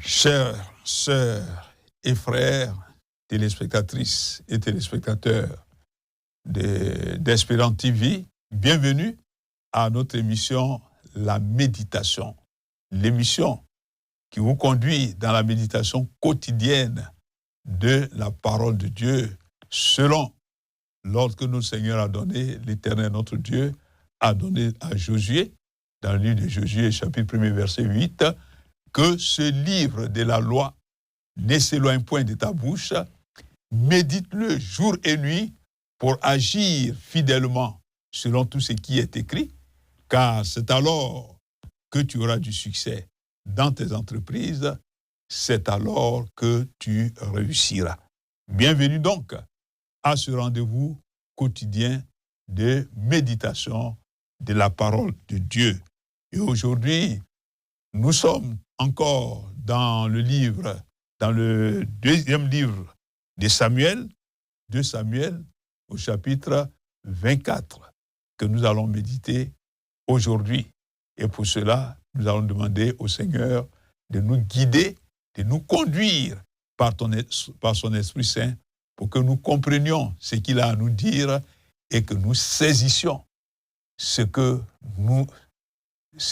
Chères sœurs et frères, téléspectatrices et téléspectateurs d'Espérance TV, bienvenue à notre émission La Méditation. L'émission qui vous conduit dans la méditation quotidienne de la parole de Dieu selon l'ordre que notre Seigneur a donné, l'Éternel notre Dieu a donné à Josué, dans le livre de Josué, chapitre 1er, verset 8, que ce livre de la loi ne s'éloigne point de ta bouche, médite-le jour et nuit pour agir fidèlement selon tout ce qui est écrit, car c'est alors que tu auras du succès dans tes entreprises, c'est alors que tu réussiras. Bienvenue donc à ce rendez-vous quotidien de méditation de la parole de Dieu. Et aujourd'hui, nous sommes encore dans le deuxième livre de Samuel, 2 Samuel, au chapitre 24, que nous allons méditer aujourd'hui. Et pour cela, nous allons demander au Seigneur de nous guider, de nous conduire par son Esprit Saint, pour que nous comprenions ce qu'il a à nous dire et que nous saisissions ce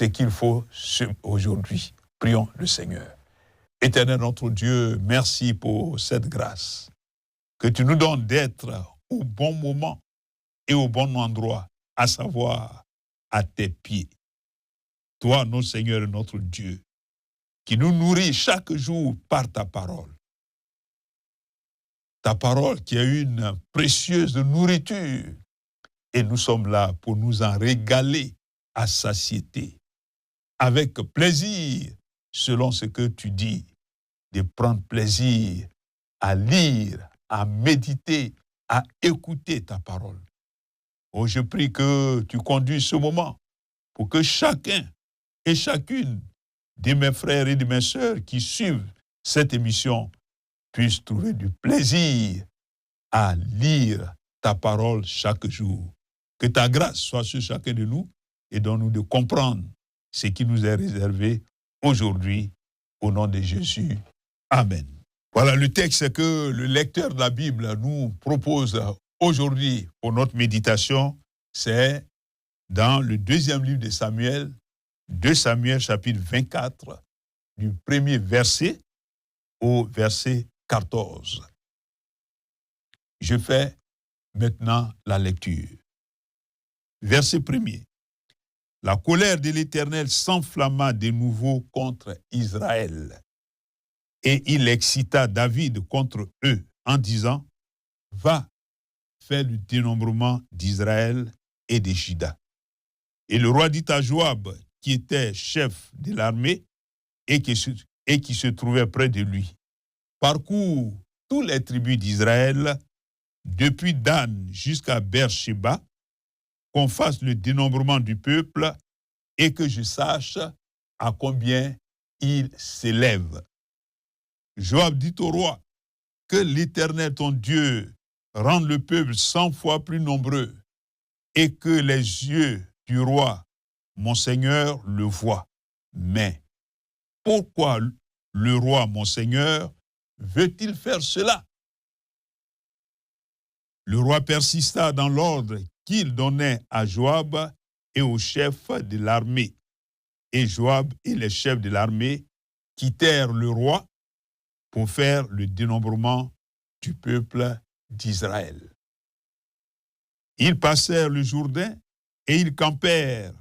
qu'il faut aujourd'hui. Prions le Seigneur. Éternel notre Dieu, merci pour cette grâce que tu nous donnes d'être au bon moment et au bon endroit, à savoir à tes pieds. Toi, notre Seigneur et notre Dieu, qui nous nourrit chaque jour par ta parole. Ta parole qui est une précieuse nourriture. Et nous sommes là pour nous en régaler à satiété, avec plaisir, selon ce que tu dis, de prendre plaisir à lire, à méditer, à écouter ta parole. Oh, je prie que tu conduis ce moment pour que chacun et chacune de mes frères et de mes sœurs qui suivent cette émission puissent trouver du plaisir à lire ta parole chaque jour. Que ta grâce soit sur chacun de nous et donne-nous de comprendre ce qui nous est réservé aujourd'hui au nom de Jésus. Amen. Voilà le texte que le lecteur de la Bible nous propose aujourd'hui pour notre méditation. C'est dans le deuxième livre de Samuel, 2 Samuel chapitre 24, du premier verset au verset 14. Je fais maintenant la lecture. Verset 1er. La colère de l'Éternel s'enflamma de nouveau contre Israël. Et il excita David contre eux en disant, « Va, fais le dénombrement d'Israël et de Juda. » Et le roi dit à Joab, qui était chef de l'armée et qui se trouvait près de lui, « Parcours toutes les tribus d'Israël, depuis Dan jusqu'à Beersheba, qu'on fasse le dénombrement du peuple et que je sache à combien il s'élève. » Joab dit au roi, « Que l'Éternel ton Dieu rende le peuple 100 fois plus nombreux et que les yeux du roi, mon Seigneur, le voient. Mais pourquoi le roi, mon Seigneur, veut-il faire cela? » Le roi persista dans l'ordre qu'il donnait à Joab et aux chefs de l'armée. Et Joab et les chefs de l'armée quittèrent le roi pour faire le dénombrement du peuple d'Israël. Ils passèrent le Jourdain et ils campèrent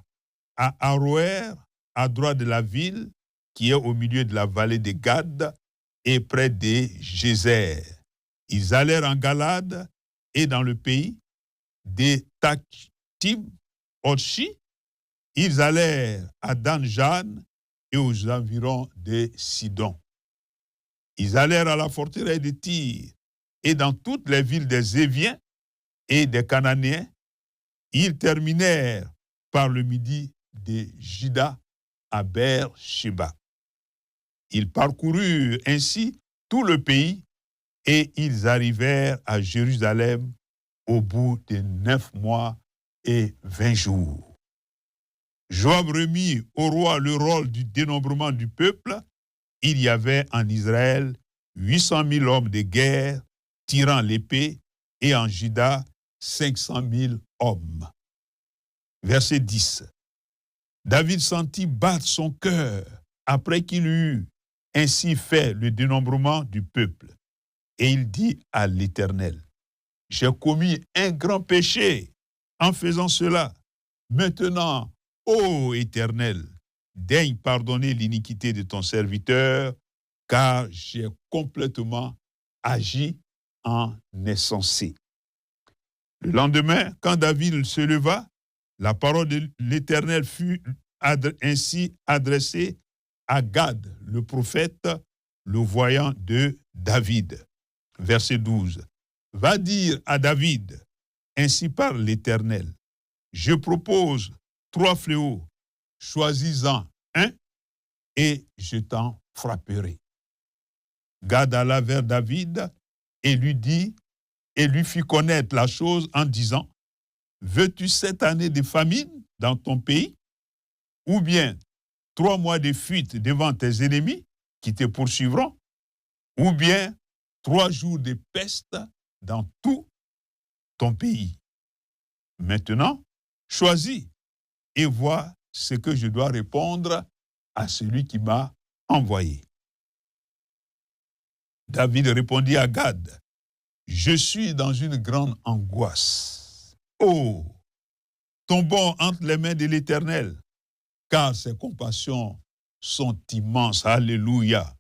à Aroër, à droite de la ville, qui est au milieu de la vallée de Gad et près de Gézer. Ils allèrent en Galade et dans le pays des Tachtim, Otchi. Ils allèrent à Dan-Jan et aux environs de Sidon. Ils allèrent à la forteresse de Tyr et dans toutes les villes des Éviens et des Cananéens. Ils terminèrent par le midi de Juda à Beersheba. Ils parcoururent ainsi tout le pays et ils arrivèrent à Jérusalem au bout de 9 mois et 20 jours. Joab remit au roi le rôle du dénombrement du peuple il y avait en Israël 800 000 hommes de guerre tirant l'épée, et en Juda 500 000 hommes. Verset 10. David sentit battre son cœur après qu'il eut ainsi fait le dénombrement du peuple. Et il dit à l'Éternel, « J'ai commis un grand péché en faisant cela. Maintenant, ô Éternel, daigne pardonner l'iniquité de ton serviteur, car j'ai complètement agi en insensé. » Le lendemain, quand David se leva, la parole de l'Éternel fut ainsi adressée à Gad, le prophète, le voyant de David. Verset 12. Va dire à David, ainsi parle l'Éternel, je propose 3 fléaux, choisis-en un et je t'en frapperai. Gad alla vers David et lui dit, et lui fit connaître la chose en disant, veux-tu 7 années de famine dans ton pays, ou bien 3 mois de fuite devant tes ennemis qui te poursuivront, ou bien 3 jours de peste dans tout ton pays. Maintenant, choisis et vois ce que je dois répondre à celui qui m'a envoyé. David répondit à Gad, je suis dans une grande angoisse. Oh, tombons entre les mains de l'Éternel, car ses compassions sont immenses. Alléluia.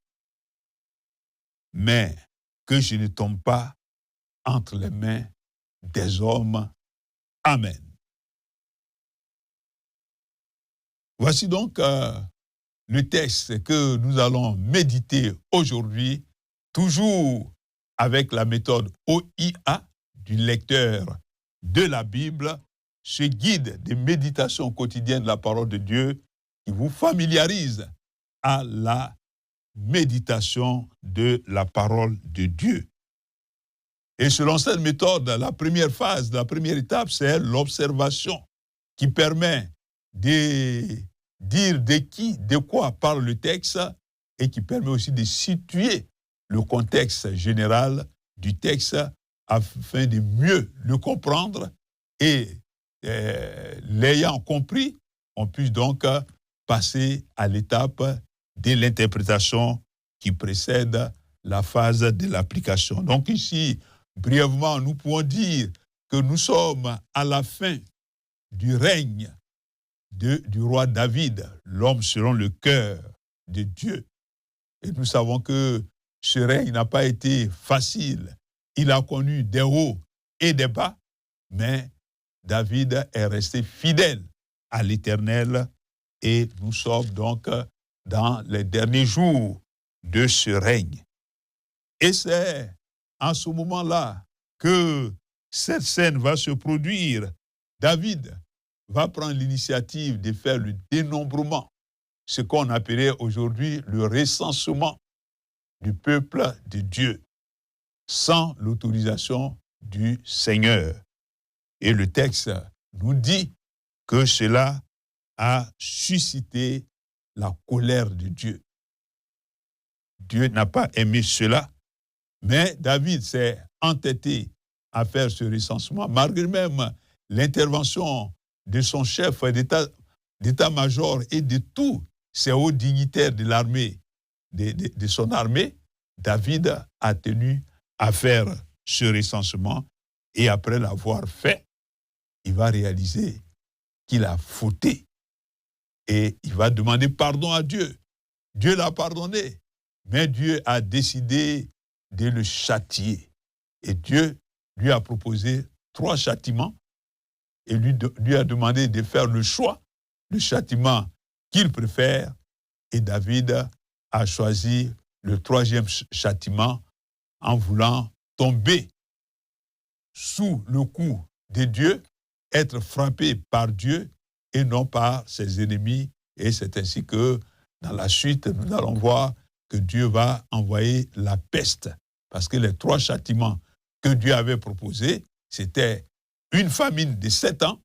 Mais que je ne tombe pas entre les mains des hommes. Amen. Voici donc le texte que nous allons méditer aujourd'hui, toujours avec la méthode OIA du lecteur de la Bible, ce guide de méditation quotidienne de la parole de Dieu qui vous familiarise à la méditation de la parole de Dieu. Et selon cette méthode, la première phase, la première étape, c'est l'observation qui permet de dire de quoi parle le texte et qui permet aussi de situer le contexte général du texte afin de mieux le comprendre et l'ayant compris, on puisse donc passer à l'étape de l'interprétation qui précède la phase de l'application. Donc ici, brièvement, nous pouvons dire que nous sommes à la fin du règne du roi David, l'homme selon le cœur de Dieu. Et nous savons que ce règne n'a pas été facile. Il a connu des hauts et des bas, mais David est resté fidèle à l'Éternel et nous sommes donc dans les derniers jours de ce règne. Et c'est en ce moment-là que cette scène va se produire. David va prendre l'initiative de faire le dénombrement, ce qu'on appelait aujourd'hui le recensement du peuple de Dieu, sans l'autorisation du Seigneur. Et le texte nous dit que cela a suscité la colère de Dieu. Dieu n'a pas aimé cela, mais David s'est entêté à faire ce recensement, malgré même l'intervention de son chef d'état-major et de tous ces hauts dignitaires de l'armée, de son armée. David a tenu à faire ce recensement et après l'avoir fait, il va réaliser qu'il a fauté et il va demander pardon à Dieu. Dieu l'a pardonné, mais Dieu a décidé de le châtier. Et Dieu lui a proposé 3 châtiments et lui a demandé de faire le choix, le châtiment qu'il préfère. Et David a choisi le 3e châtiment en voulant tomber sous le coup de Dieu, être frappé par Dieu et non par ses ennemis. Et c'est ainsi que, dans la suite, nous allons voir que Dieu va envoyer la peste. Parce que les 3 châtiments que Dieu avait proposés, c'était une famine de 7 ans,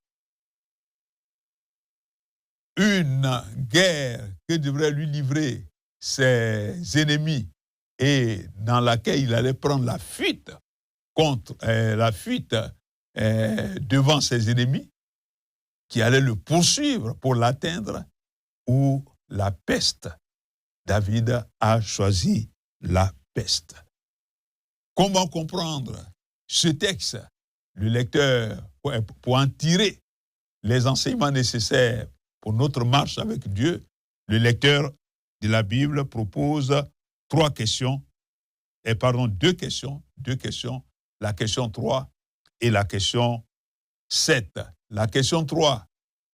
une guerre que devrait lui livrer ses ennemis et dans laquelle il allait prendre la fuite devant ses ennemis qui allaient le poursuivre pour l'atteindre, ou la peste. David a choisi la peste. Comment comprendre ce texte? Le lecteur, pour en tirer les enseignements nécessaires pour notre marche avec Dieu, le lecteur de la Bible propose deux questions, la question 3 et la question 7. La question 3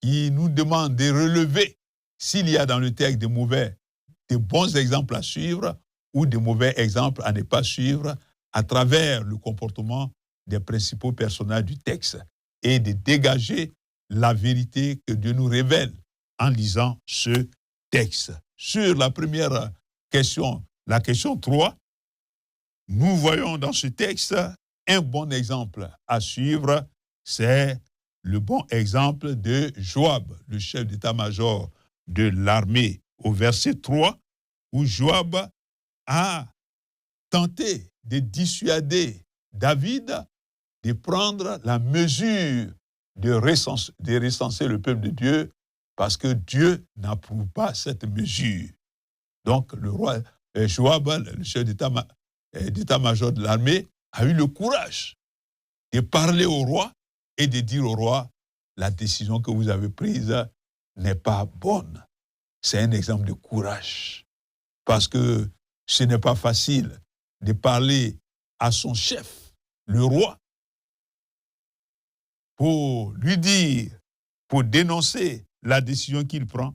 qui nous demande de relever s'il y a dans le texte de bons exemples à suivre ou de mauvais exemples à ne pas suivre à travers le comportement des principaux personnages du texte, et de dégager la vérité que Dieu nous révèle en lisant ce texte. Sur la première question, la question 3, nous voyons dans ce texte un bon exemple à suivre, c'est le bon exemple de Joab, le chef d'état-major de l'armée, au verset 3, où Joab a tenté de dissuader David de prendre la mesure de recenser le peuple de Dieu, parce que Dieu n'approuve pas cette mesure. Donc le roi Joab, le chef d'état-major de l'armée, a eu le courage de parler au roi et de dire au roi: la décision que vous avez prise n'est pas bonne. C'est un exemple de courage, parce que ce n'est pas facile de parler à son chef, le roi, pour lui dire, pour dénoncer la décision qu'il prend.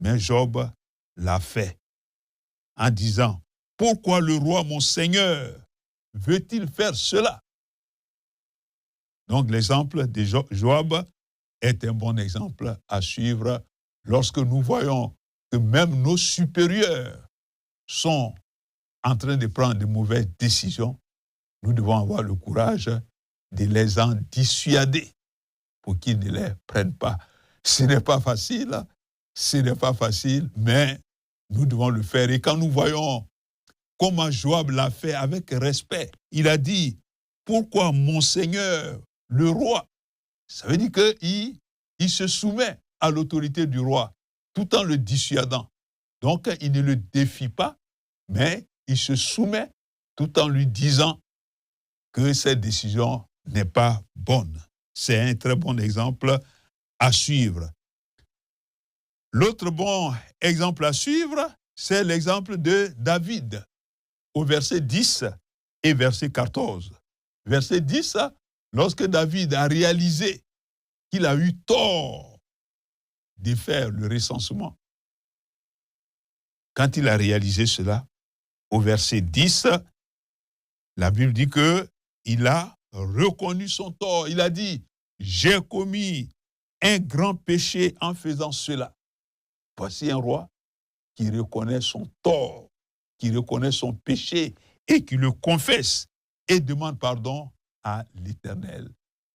Mais Job l'a fait en disant: pourquoi le roi, mon Seigneur, veut-il faire cela? Donc l'exemple de Job est un bon exemple à suivre lorsque nous voyons que même nos supérieurs sont en train de prendre de mauvaises décisions. Nous devons avoir le courage de les en dissuader pour qu'ils ne les prennent pas. Ce n'est pas facile, mais nous devons le faire. Et quand nous voyons comment Joab l'a fait avec respect, il a dit: pourquoi mon Seigneur, le roi? Ça veut dire qu'il se soumet à l'autorité du roi tout en le dissuadant. Donc il ne le défie pas, mais il se soumet tout en lui disant que cette décision n'est pas bonne. C'est un très bon exemple à suivre. L'autre bon exemple à suivre, c'est l'exemple de David, au verset 10 et verset 14. Verset 10, lorsque David a réalisé qu'il a eu tort de faire le recensement, quand il a réalisé cela, au verset 10, la Bible dit qu'il a reconnu son tort. Il a dit: j'ai commis un grand péché en faisant cela. Voici un roi qui reconnaît son tort, qui reconnaît son péché et qui le confesse et demande pardon à l'Éternel.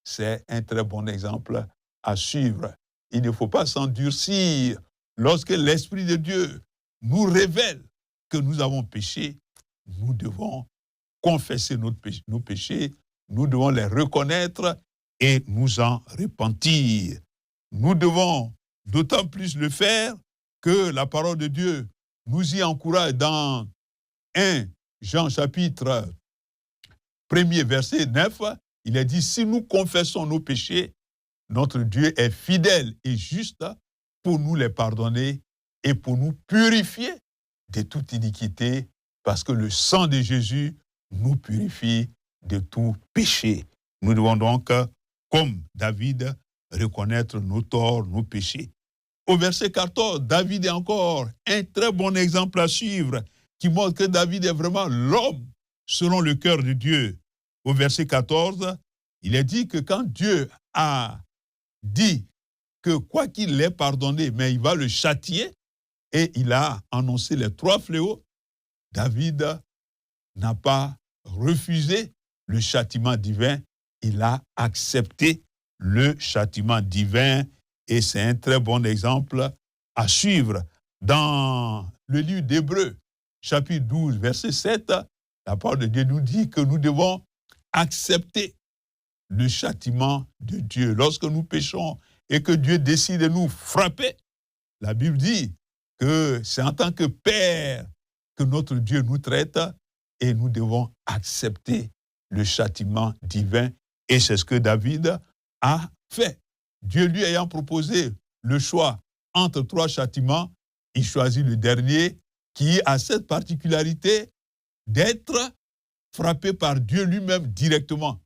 C'est un très bon exemple à suivre. Il ne faut pas s'endurcir lorsque l'Esprit de Dieu nous révèle que nous avons péché. Nous devons confesser nos péchés, nous devons les reconnaître et nous en repentir. Nous devons d'autant plus le faire que la parole de Dieu nous y encourage dans 1 Jean chapitre 1er verset 9. Il est dit: si nous confessons nos péchés, notre Dieu est fidèle et juste pour nous les pardonner et pour nous purifier de toute iniquité, parce que le sang de Jésus nous purifie de tout péché. Nous devons donc, comme David, reconnaître nos torts, nos péchés. Au verset 14, David est encore un très bon exemple à suivre, qui montre que David est vraiment l'homme selon le cœur de Dieu. Au verset 14, il est dit que quand Dieu a dit que quoi qu'il l'ait pardonné, mais il va le châtier, et il a annoncé les 3 fléaux, David n'a pas refusé le châtiment divin, il a accepté le châtiment divin, et c'est un très bon exemple à suivre. Dans le livre d'Hébreux, chapitre 12, verset 7, la parole de Dieu nous dit que nous devons accepter le châtiment de Dieu. Lorsque nous péchons et que Dieu décide de nous frapper, la Bible dit que c'est en tant que Père que notre Dieu nous traite et nous devons accepter le châtiment divin. Et c'est ce que David a fait. Dieu lui ayant proposé le choix entre 3 châtiments, il choisit le dernier qui a cette particularité d'être frappé par Dieu lui-même directement.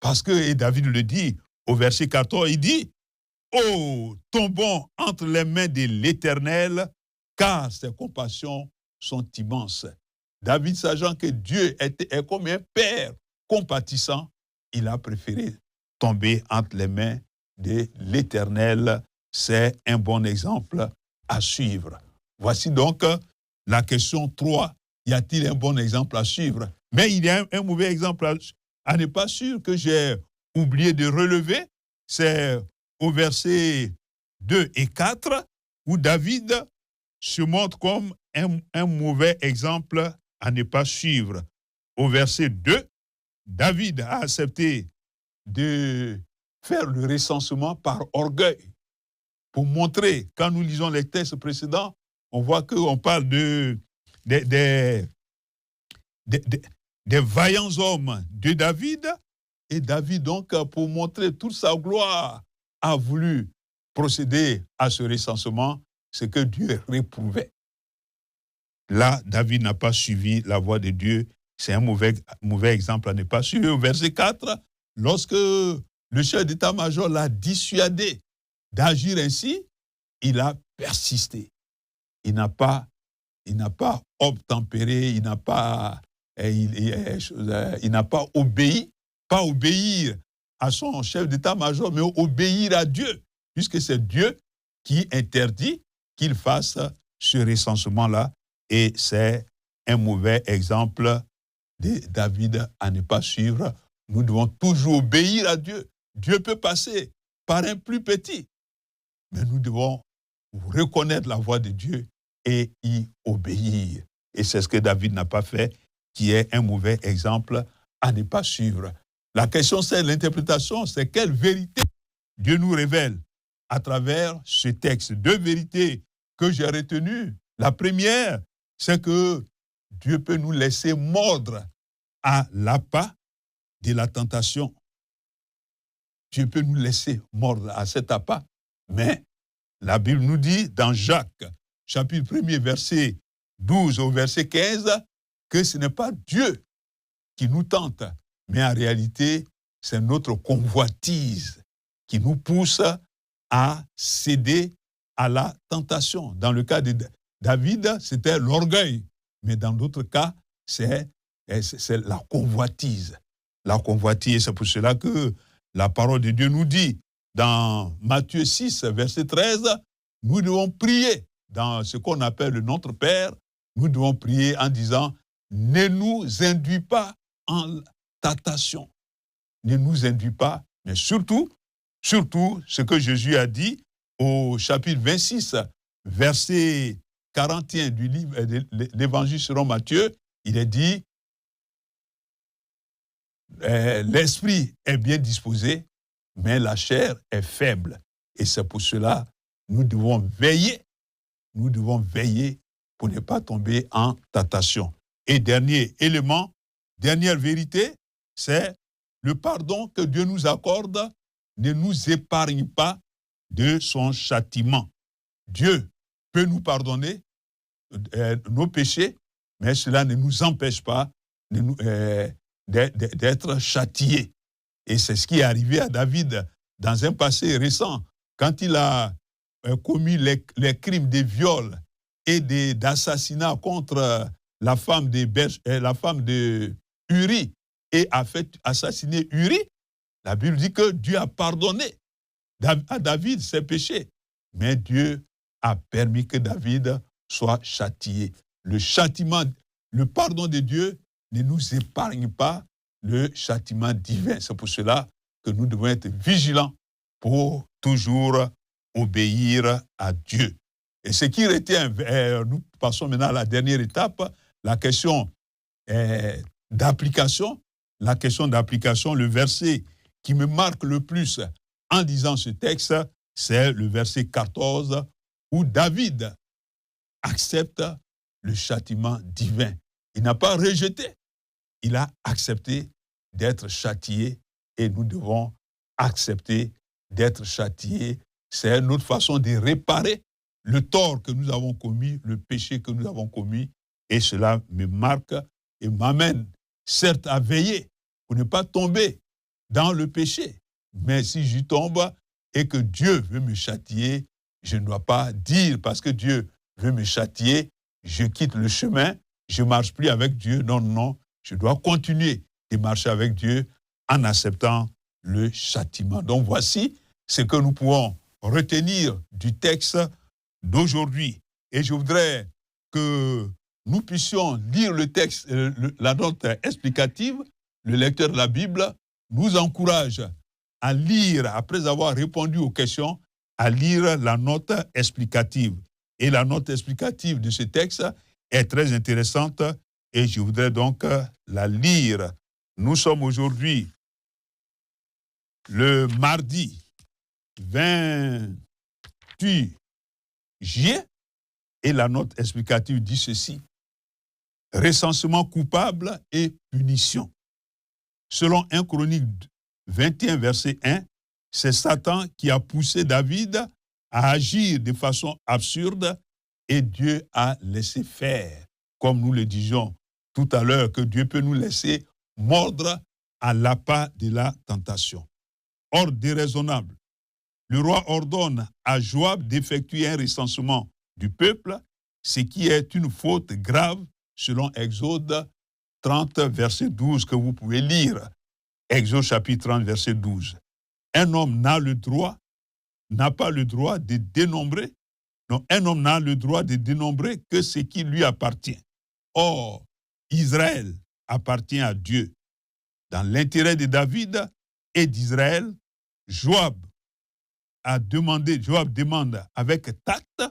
Parce que, et David le dit au verset 14, il dit « Oh, tombons entre les mains de l'Éternel, car ses compassions sont immenses. » David, sachant que Dieu est comme un père compatissant, il a préféré tomber entre les mains de l'Éternel. C'est un bon exemple à suivre. Voici donc la question 3. Y a-t-il un bon exemple à suivre? Mais il y a un mauvais exemple à ne pas suivre que j'ai oublié de relever. C'est au verset 2 et 4 où David se montre comme un mauvais exemple à ne pas suivre. Au verset 2, David a accepté de faire le recensement par orgueil pour montrer, quand nous lisons les textes précédents, on voit qu'on parle des vaillants hommes de David, et David, donc, pour montrer toute sa gloire, a voulu procéder à ce recensement, ce que Dieu réprouvait. Là, David n'a pas suivi la voie de Dieu. C'est un mauvais exemple à ne pas suivre. Au verset 4, lorsque le chef d'état-major l'a dissuadé d'agir ainsi, il a persisté. Il n'a pas obtempéré, il n'a pas obéi, pas obéir à son chef d'état-major, mais obéir à Dieu, puisque c'est Dieu qui interdit qu'il fasse ce recensement-là. Et c'est un mauvais exemple de David à ne pas suivre. Nous devons toujours obéir à Dieu. Dieu peut passer par un plus petit, mais nous devons reconnaître la voix de Dieu et y obéir. Et c'est ce que David n'a pas fait, qui est un mauvais exemple à ne pas suivre. La question, c'est l'interprétation, c'est quelle vérité Dieu nous révèle à travers ce texte. 2 vérités que j'ai retenues. La première, c'est que Dieu peut nous laisser mordre à l'appât de la tentation. Dieu peut nous laisser mordre à cet appât, mais la Bible nous dit dans Jacques, chapitre 1er, verset 12 au verset 15, que ce n'est pas Dieu qui nous tente, mais en réalité, c'est notre convoitise qui nous pousse à céder à la tentation. Dans le cas de David, c'était l'orgueil, mais dans d'autres cas, c'est la convoitise. La convoitise, c'est pour cela que la parole de Dieu nous dit, dans Matthieu 6, verset 13, nous devons prier dans ce qu'on appelle notre Père, nous devons prier en disant « Ne nous induis pas en tentation. » Ne nous induis pas, mais surtout, ce que Jésus a dit au chapitre 26, verset 41 du livre de l'Évangile selon Matthieu, il est dit l'esprit est bien disposé, mais la chair est faible. Et c'est pour cela nous devons veiller pour ne pas tomber en tentation. Et dernier élément, dernière vérité, c'est le pardon que Dieu nous accorde ne nous épargne pas de son châtiment. Dieu peut nous pardonner nos péchés, mais cela ne nous empêche pas d'être châtiés. Et c'est ce qui est arrivé à David dans un passé récent, quand il a commis les crimes de viol et d'assassinat contre la femme de Uri et a fait assassiner Uri. La Bible dit que Dieu a pardonné à David ses péchés, mais Dieu a permis que David soit châtié. Le châtiment, le pardon de Dieu ne nous épargne pas le châtiment divin. C'est pour cela que nous devons être vigilants pour toujours obéir à Dieu. Et ce qui retient, nous passons maintenant à la dernière étape, la question d'application. La question d'application, le verset qui me marque le plus en lisant ce texte, c'est le verset 14 où David accepte le châtiment divin. Il n'a pas rejeté, il a accepté d'être châtié et nous devons accepter d'être châtiés. C'est notre façon de réparer le tort que nous avons commis, le péché que nous avons commis, et cela me marque et m'amène certes à veiller pour ne pas tomber dans le péché, mais si j'y tombe et que Dieu veut me châtier, je ne dois pas dire parce que Dieu veut me châtier, je quitte le chemin, je ne marche plus avec Dieu. Non, non, je dois continuer de marcher avec Dieu en acceptant le châtiment. Donc voici ce que nous pouvons retenir du texte d'aujourd'hui. Et je voudrais que nous puissions lire le texte, la note explicative. Le lecteur de la Bible nous encourage à lire, après avoir répondu aux questions, à lire la note explicative. Et la note explicative de ce texte est très intéressante et je voudrais donc la lire. Nous sommes aujourd'hui le mardi 28 juillet et la note explicative dit ceci. Recensement coupable et punition. Selon 1 Chronique 21, verset 1, c'est Satan qui a poussé David à agir de façon absurde et Dieu a laissé faire. Comme nous le disions tout à l'heure, que Dieu peut nous laisser mordre à l'appât de la tentation. Or, déraisonnable, le roi ordonne à Joab d'effectuer un recensement du peuple, ce qui est une faute grave selon Exode 30, verset 12, que vous pouvez lire. Exode chapitre 30, verset 12. Un homme n'a pas le droit de dénombrer, non, un homme n'a le droit de dénombrer que ce qui lui appartient. Or, Israël appartient à Dieu. Dans l'intérêt de David et d'Israël, Joab demande avec tact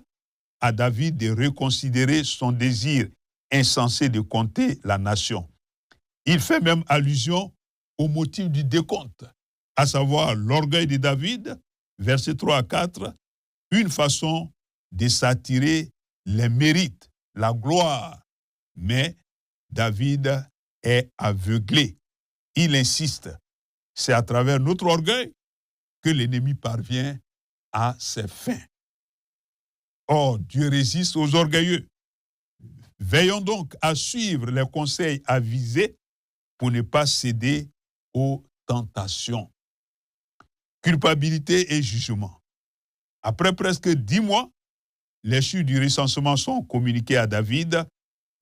à David de reconsidérer son désir insensé de compter la nation. Il fait même allusion au motif du décompte, à savoir l'orgueil de David, versets 3 à 4, une façon de s'attirer les mérites, la gloire. Mais David est aveuglé. Il insiste. C'est à travers notre orgueil que l'ennemi parvient à ses fins. Or, Dieu résiste aux orgueilleux. Veillons donc à suivre les conseils avisés pour ne pas céder aux tentations. Culpabilité et jugement. Après presque 10 mois, les chiffres du recensement sont communiqués à David,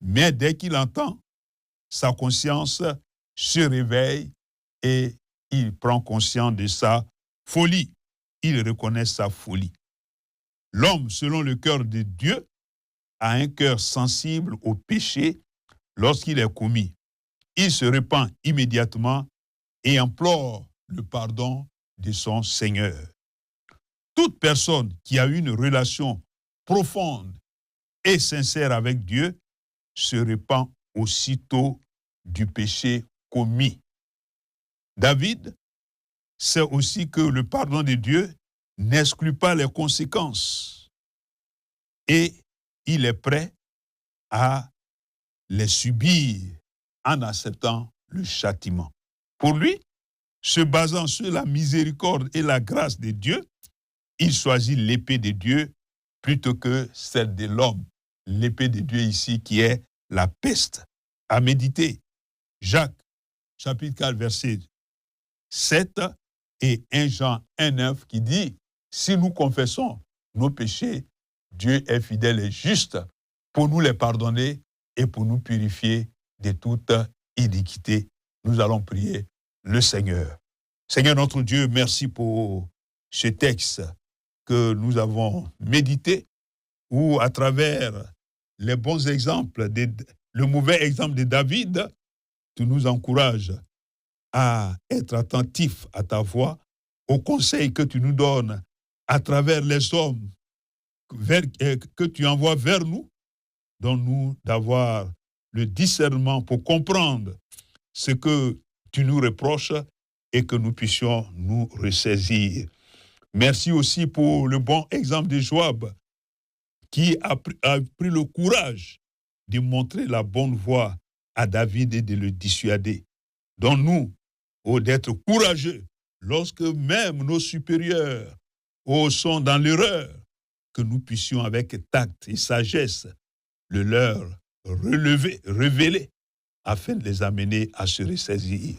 mais dès qu'il entend, sa conscience se réveille et il prend conscience de sa folie. Il reconnaît sa folie. L'homme, selon le cœur de Dieu, a un cœur sensible au péché lorsqu'il est commis. Il se repent immédiatement et implore le pardon de son Seigneur. Toute personne qui a une relation profonde et sincère avec Dieu se repent aussitôt du péché commis. David sait aussi que le pardon de Dieu n'exclut pas les conséquences et il est prêt à les subir en acceptant le châtiment. Pour lui, se basant sur la miséricorde et la grâce de Dieu, il choisit l'épée de Dieu plutôt que celle de l'homme. L'épée de Dieu ici qui est la peste. À méditer. Jacques, chapitre 4, verset 7 et 1 Jean 1,9 qui dit « Si nous confessons nos péchés, Dieu est fidèle et juste pour nous les pardonner et pour nous purifier de toute iniquité. » Nous allons prier le Seigneur. Seigneur notre Dieu, merci pour ce texte que nous avons médité, où à travers les bons exemples, le mauvais exemple de David, tu nous encourages à être attentifs à ta voix, aux conseils que tu nous donnes à travers les hommes que tu envoies vers nous. Donne-nous d'avoir le discernement pour comprendre ce que tu nous reproches et que nous puissions nous ressaisir. Merci aussi pour le bon exemple de Joab qui a pris le courage de montrer la bonne voie à David et de le dissuader. Donne-nous d'être courageux lorsque même nos supérieurs sont dans l'erreur, que nous puissions avec tact et sagesse le leur révéler afin de les amener à se ressaisir.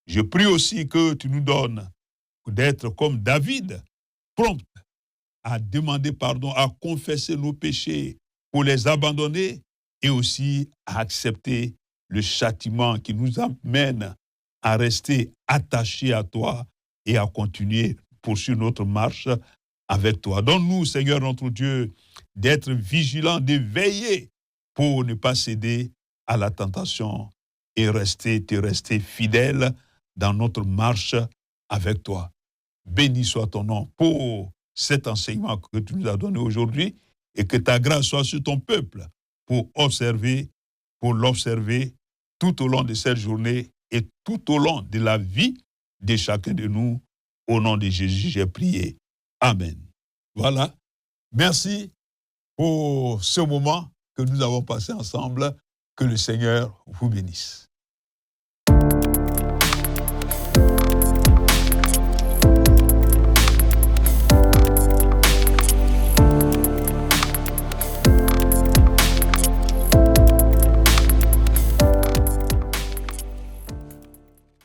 Je prie aussi que tu nous donnes d'être comme David, prompt à demander pardon, à confesser nos péchés pour les abandonner et aussi à accepter le châtiment qui nous amène à rester attachés à toi et à continuer poursuivre notre marche avec toi. Donne-nous, Seigneur notre Dieu, d'être vigilants, de veiller pour ne pas céder à la tentation et te rester fidèle dans notre marche avec toi. Béni soit ton nom pour cet enseignement que tu nous as donné aujourd'hui et que ta grâce soit sur ton peuple pour l'observer tout au long de cette journée et tout au long de la vie de chacun de nous. Au nom de Jésus, j'ai prié. Amen. Voilà. Merci pour ce moment que nous avons passé ensemble. Que le Seigneur vous bénisse.